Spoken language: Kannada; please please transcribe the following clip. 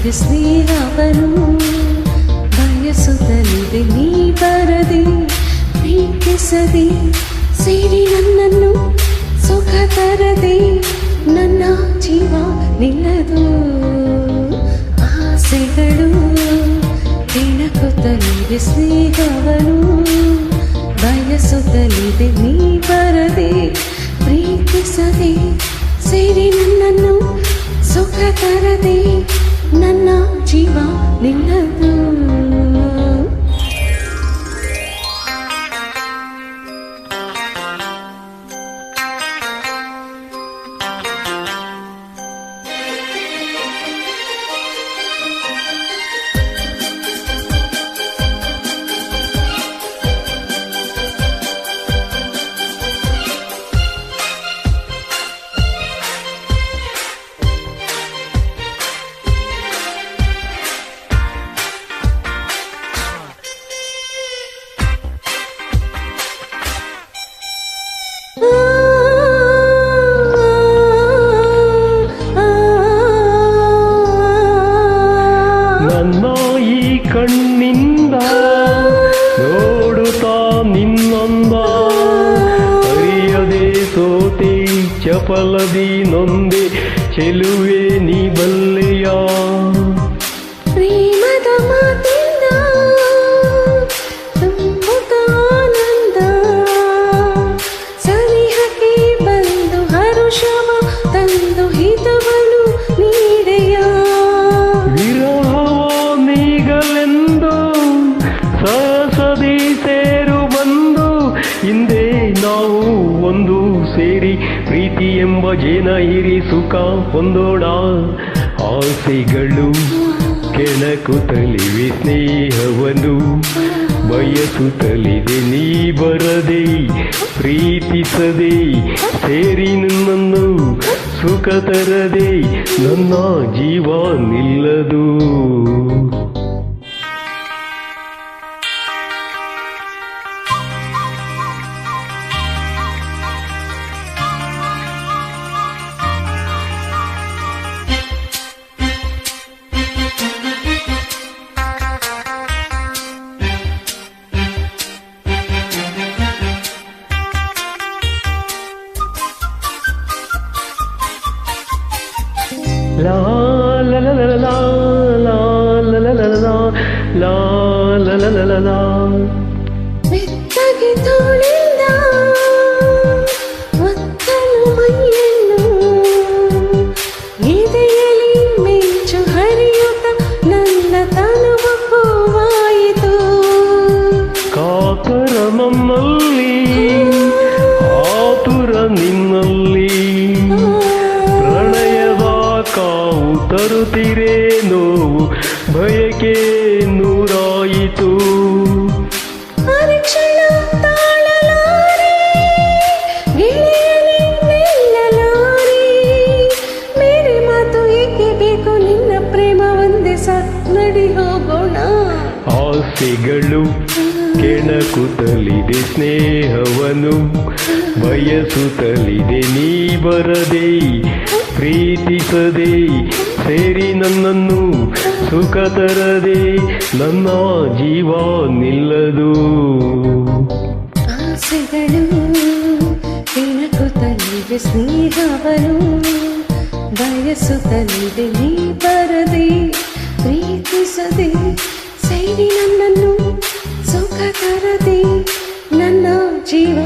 ಬಯಸುತ್ತಲಿದೆ ಸ್ನೇಹವನು, ಬಯಸುತ್ತಲಿದೆ ನೀ ಬರದೆ, ಪ್ರೀತಿಸದೆ ಸೇರಿ ನನ್ನನ್ನು ಸುಖ ತರದೆ, ನನ್ನ ಜೀವ ನಿಲ್ಲದು. ಆಸೆಗಳು ಕೆಣಕುತ್ತಲಿದೆ ಸ್ನೇಹವನು, ಬಯಸುತ್ತಲಿದೆ ನೀ ಬರದೆ, ಪ್ರೀತಿಸದೆ ಸೇರಿ ನನ್ನನ್ನು ಸುಖ ತರದೆ, ನನ್ನ ಜೀವ ನಿಲ್ಲದು. ನನ್ನ ಈ ಕಣ್ಣಿಂದ ನೋಡುತ್ತಾ ನಿನ್ನಂದ, ಅರಿಯದೆ ಸೋತೆ ಚಪಲದಿ ನೊಂದೆ ಚೆಲುವೆ ನೀ ಬಲ್ಲೆಯ. ಪ್ರೇಮದ ಮಾತಿಂದ ತುಂಬುತ್ತ ಆನಂದ, ಸನಿಹಕ್ಕೆ ಬಂದು ಹರುಷವ ತಂದು ಹಿತವನು ನೀಡೆಯ. ನೀಗಲೆಂದು ಸರಸದಿ ಸೇರು ಬಂದು, ಹಿಂದೆ ನಾವು ಒಂದು ಸೇರಿ ಪ್ರೀತಿ ಎಂಬ ಜೇನ ಹಿರಿ ಸುಖ ಹೊಂದೋಣ. ಆಸೆಗಳು ಕೆಣಕುತ್ತಲಿವೆ ಸ್ನೇಹವನು, ಬಯಸುತ್ತಲಿದೆ ನೀ ಬರದೆ, ಪ್ರೀತಿಸದೆ ಸೇರಿ ನನ್ನನ್ನು ಸುಖ ತರದೆ, ನನ್ನ ಜೀವ ನಿಲ್ಲದು. La la la la la la la la la la la la la la la la. ಮೆತ್ತಗೆ ತೋಳಿಂದ ಒತ್ತಲು ಮೈಯನ್ನು, ಎದೆಯಲ್ಲಿ ಮಿಂಚು ಹರಿಯುತ್ತ ನನ್ನ ತನುವ ಹೂವಾಯಿತು. ಕಾತರ ನನ್ನಲ್ಲಿ ಆತುರ ನಿನ್ನಲ್ಲಿ, ಪ್ರಣಯದ ಕಾವು ತರುತ್ತಿರೇ ನೋವು ಬಯಕೆ ನೂರಾಯಿತು. ಅರಿಕ್ಷಣ ತಾಳಲಾರೆ, ಗೆಳೆಯನೇ ನಿಲ್ಲಲಾರೆ, ಬೇರೆ ಮಾತು ಏಕೆ ಬೇಕು, ನಿನ್ನ ಪ್ರೇಮ ಒಂದೇ ನಡಿ ಹೋಗೋಣ. ಆಸೆಗಳು ಕೆಣಕುತ್ತಲಿದೆ ಸ್ನೇಹವನು, ಬಯಸುತ್ತಲಿದೆ ನೀ ಬರದೆ, ಪ್ರೀತಿಸದೆ ಸೇರಿ ನನ್ನನ್ನು ಸುಖ ತರದೆ, ನನ್ನ ಜೀವ ನಿಲ್ಲದು. ಆಸೆಗಳು ಕೆಣಕುತ್ತಲಿದೆ ಸ್ನೇಹವನು, ಬಯಸುತ್ತಲಿದೆ ನೀ ಬರದೆ, ಪ್ರೀತಿಸದೆ ಸೇರಿ ನನ್ನನ್ನು ಸುಖ ತರದೆ, ನನ್ನ ಜೀವ